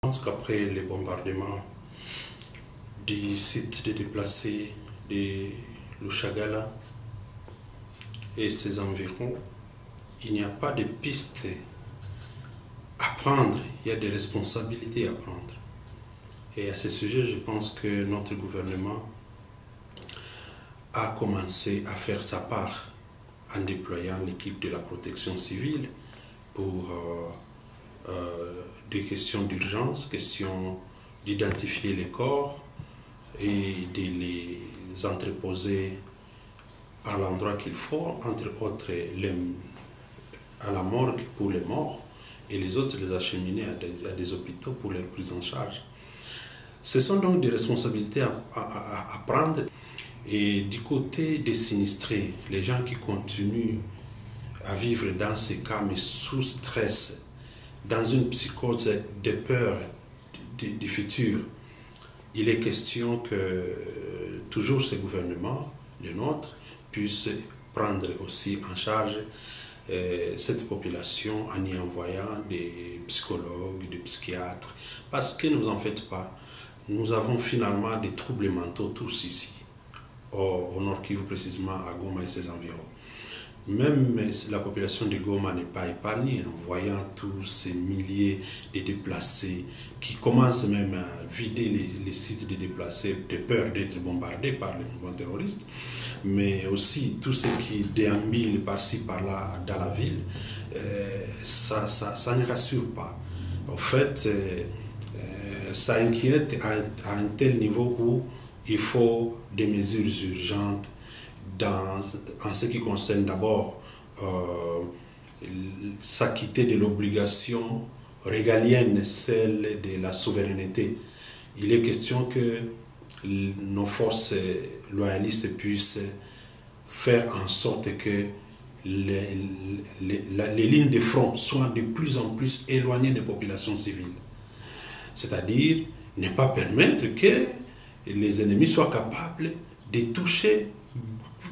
pense qu'après les bombardements du site de déplacés de Lushagala et ses environs, il n'y a pas de piste à prendre, il y a des responsabilités à prendre. Et à ce sujet, je pense que notre gouvernement a commencé à faire sa part en déployant l'équipe de la protection civile pour des questions d'urgence, questions d'identifier les corps et de les entreposer à l'endroit qu'il faut, entre autres à la morgue pour les morts et les autres les acheminer à des hôpitaux pour leur prise en charge. Ce sont donc des responsabilités à prendre. Et du côté des sinistrés, les gens qui continuent à vivre dans ces cas, mais sous stress, dans une psychose de peur du futur, il est question que toujours ce gouvernement, le nôtre, puisse prendre aussi en charge cette population en y envoyant des psychologues, des psychiatres. Parce que ne vous en faites pas, nous avons finalement des troubles mentaux tous ici, au Nord Kivu, précisément à Goma et ses environs. Même la population de Goma n'est pas épargnée en voyant tous ces milliers de déplacés qui commencent même à vider les sites de déplacés de peur d'être bombardés par les mouvements terroristes, mais aussi tous ceux qui déambulent par-ci par-là dans la ville. Ça ne rassure pas. En fait, ça inquiète à un tel niveau où il faut des mesures urgentes en ce qui concerne d'abord s'acquitter de l'obligation régalienne, celle de la souveraineté. Il est question que nos forces loyalistes puissent faire en sorte que les lignes de front soient de plus en plus éloignées des populations civiles. C'est-à-dire ne pas permettre que les ennemis soient capables de toucher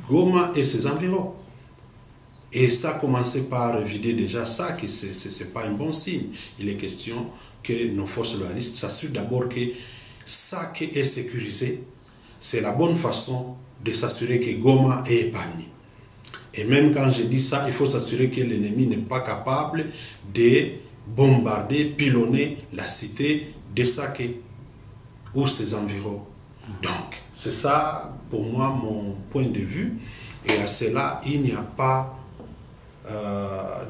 Goma et ses environs. Et ça a commencé par vider déjà ça, que ce n'est pas un bon signe. Il est question que nos forces loyalistes s'assurent d'abord que ça qui est sécurisé, c'est la bonne façon de s'assurer que Goma est épargné. Et même quand je dis ça, il faut s'assurer que l'ennemi n'est pas capable de bombarder, pilonner la cité de Sake ou ses environs. Donc, c'est ça, pour moi, mon point de vue. Et à cela, il n'y a pas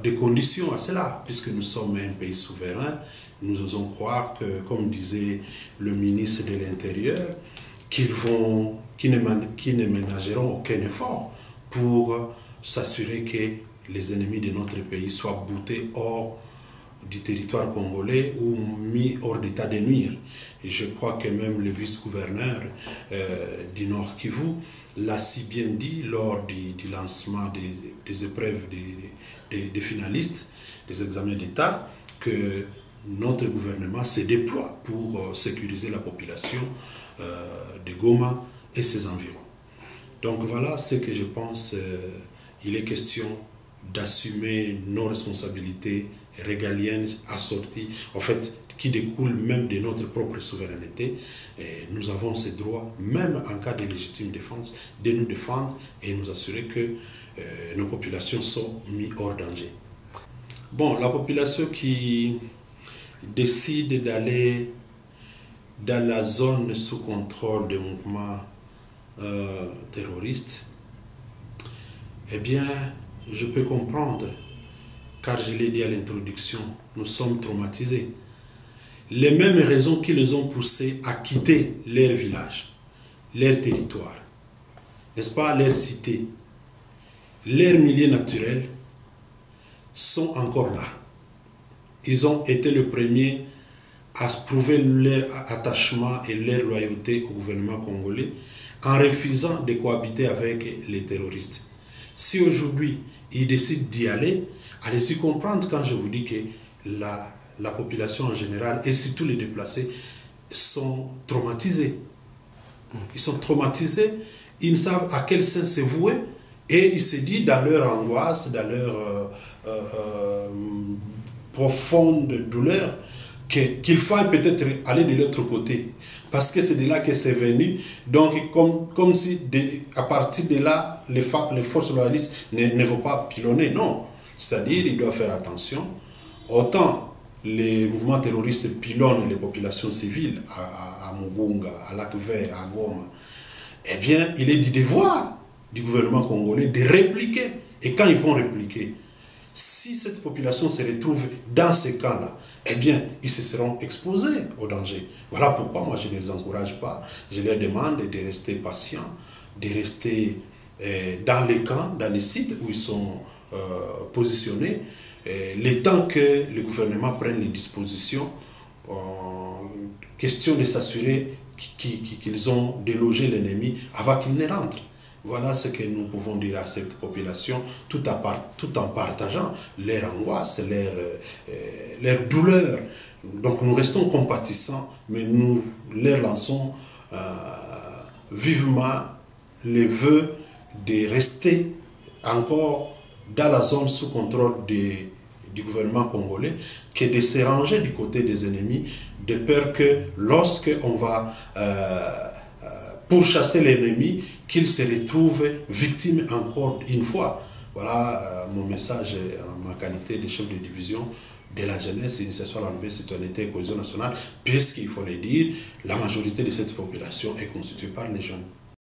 de conditions à cela, puisque nous sommes un pays souverain. Nous osons croire que, comme disait le ministre de l'Intérieur, qu'ils ne ménageront aucun effort pour s'assurer que les ennemis de notre pays soient boutés hors du territoire congolais ou mis hors d'état de nuire. Et je crois que même le vice-gouverneur du Nord Kivu l'a si bien dit lors du lancement des épreuves des finalistes des examens d'État, que notre gouvernement se déploie pour sécuriser la population de Goma et ses environs. Donc voilà ce que je pense. Il est question d'assumer nos responsabilités régaliennes assorties, en fait, qui découlent même de notre propre souveraineté. Et nous avons ce droit, même en cas de légitime défense, de nous défendre et nous assurer que nos populations sont mises hors danger. Bon, la population qui décide d'aller dans la zone sous contrôle des mouvements terroristes, eh bien, je peux comprendre, car je l'ai dit à l'introduction, nous sommes traumatisés. Les mêmes raisons qui les ont poussés à quitter leur village, leur territoire, n'est-ce pas, leur cité, leur milieu naturel, sont encore là. Ils ont été les premiers à prouver leur attachement et leur loyauté au gouvernement congolais en refusant de cohabiter avec les terroristes. Si aujourd'hui ils décident d'y aller, allez-y comprendre quand je vous dis que la population en général et surtout les déplacés sont traumatisés. Ils sont traumatisés, ils ne savent à quel sens se vouer et ils se disent dans leur angoisse, dans leur profonde douleur, qu'il faille peut-être aller de l'autre côté, parce que c'est de là que c'est venu. Donc, comme si à partir de là, les forces loyalistes ne vont pas pilonner. Non, c'est-à-dire il doit faire attention. Autant les mouvements terroristes pilonnent les populations civiles à Mugunga, à Lac-Vert, à Goma, eh bien, il est du devoir du gouvernement congolais de répliquer. Et quand ils vont répliquer, si cette population se retrouve dans ces camps-là, eh bien, ils se seront exposés au danger. Voilà pourquoi moi, je ne les encourage pas. Je leur demande de rester patients, de rester dans les camps, dans les sites où ils sont positionnés, le temps que le gouvernement prenne les dispositions, question de s'assurer qu'ils ont délogé l'ennemi avant qu'il ne rentre. Voilà ce que nous pouvons dire à cette population, tout en partageant leur angoisse, leur douleur. Donc nous restons compatissants, mais nous leur lançons vivement les vœux de rester encore dans la zone sous contrôle du gouvernement congolais, que de se ranger du côté des ennemis, de peur que lorsqu'on va pourchasser l'ennemi, qu'il se retrouve victime encore une fois. Voilà mon message en ma qualité de chef de division de la jeunesse, initiation à la nouvelle citoyenneté et cohésion nationale, puisqu'il faut le dire, la majorité de cette population est constituée par les jeunes.